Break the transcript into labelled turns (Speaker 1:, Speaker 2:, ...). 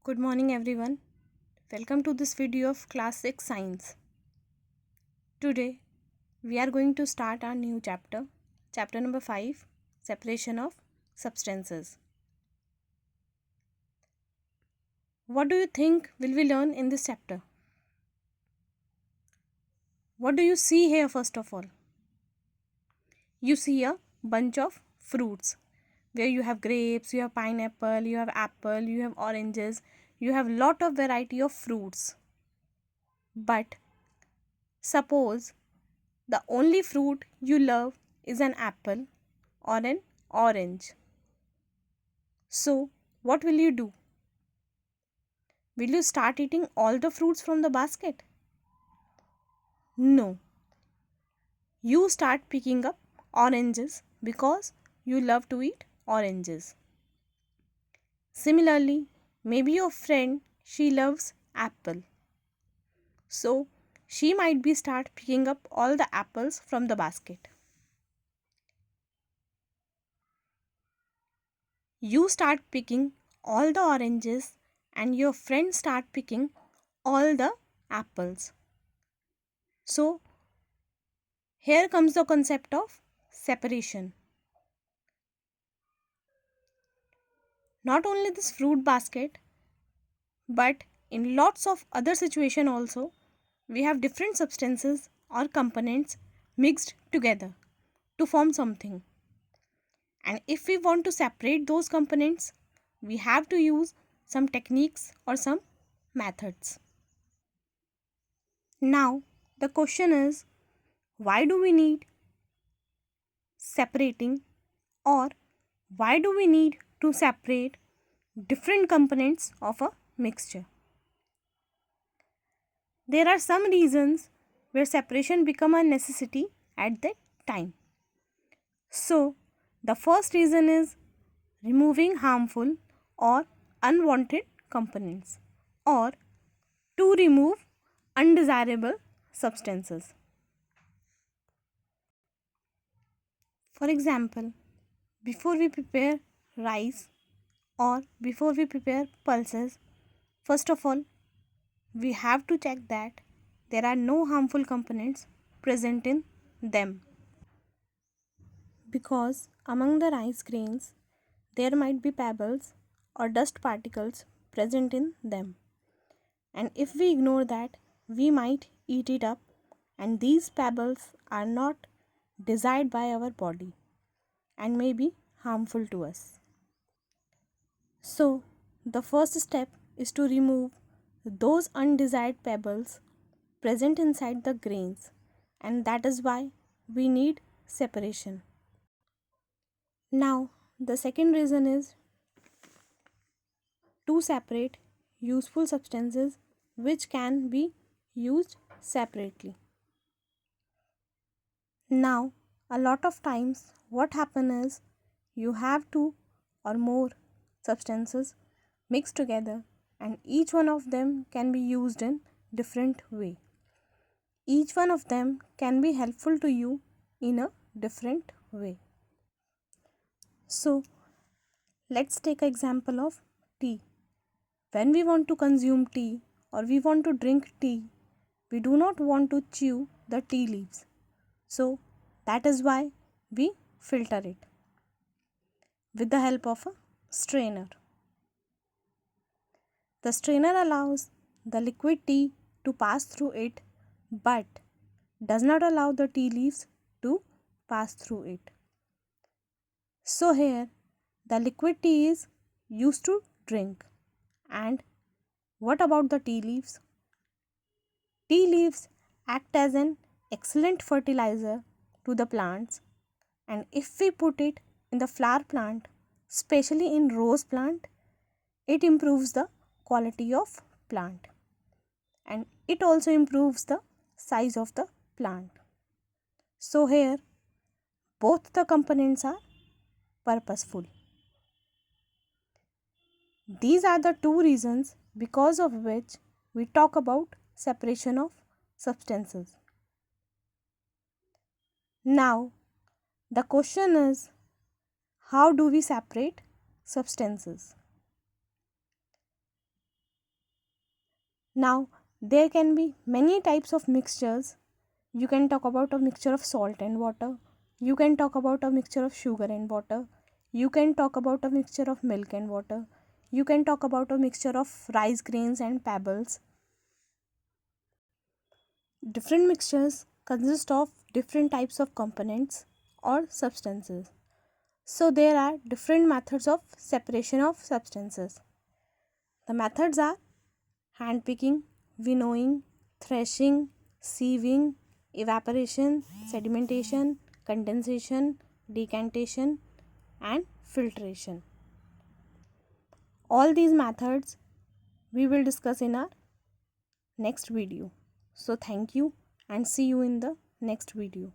Speaker 1: Good morning everyone. Welcome to this video of class 6 science. Today we are going to start our new chapter, chapter number 5, separation of substances. What do you think will we learn in this chapter? What do you see here first of all? You see a bunch of fruits where you have grapes, you have pineapple, you have apple, you have oranges, you have lot of variety of fruits. But suppose the only fruit you love is an apple or an orange. So, what will you do? Will you start eating all the fruits from the basket? No. You start picking up oranges because you love to eat oranges. Similarly, maybe your friend she loves apple. So, she might be start picking up all the apples from the basket. You start picking all the oranges and your friend start picking all the apples. So here comes the concept of separation. Not only this fruit basket, but in lots of other situation also, we have different substances or components mixed together to form something. And if we want to separate those components, we have to use some techniques or some methods. Now, the question is, why do we need separating, or why do we need to separate different components of a mixture? There are some reasons where separation become a necessity at that time. So, the first reason is removing harmful or unwanted components, or to remove undesirable substances. For example, before we prepare rice or before we prepare pulses, first of all, we have to check that there are no harmful components present in them, because among the rice grains there might be pebbles or dust particles present in them, and if we ignore that, we might eat it up, and these pebbles are not desired by our body and may be harmful to us. So, the first step is to remove those undesired pebbles present inside the grains, and that is why we need separation. Now, the second reason is to separate useful substances which can be used separately. Now, a lot of times what happens is you have two or more substances mixed together, and each one of them can be used in different way. Each one of them can be helpful to you in a different way. So, let's take an example of tea. When we want to consume tea or we want to drink tea, we do not want to chew the tea leaves. So, that is why we filter it with the help of a strainer. The strainer allows the liquid tea to pass through it, but does not allow the tea leaves to pass through it. So here the liquid tea is used to drink. And what about the tea leaves? Tea leaves act as an excellent fertilizer to the plants, and if we put it in the flower plant, especially in rose plant, it improves the quality of plant, and it also improves the size of the plant. So here both the components are purposeful. These are the two reasons because of which we talk about separation of substances. Now, the question is, how do we separate substances? Now there can be many types of mixtures. You can talk about a mixture of salt and water. You can talk about a mixture of sugar and water. You can talk about a mixture of milk and water. You can talk about a mixture of rice grains and pebbles. Different mixtures consist of different types of components or substances. So there are different methods of separation of substances. The methods are hand picking, winnowing, threshing, sieving, evaporation, sedimentation, condensation, decantation, and filtration. All these methods we will discuss in our next video. So thank you and see you in the next video.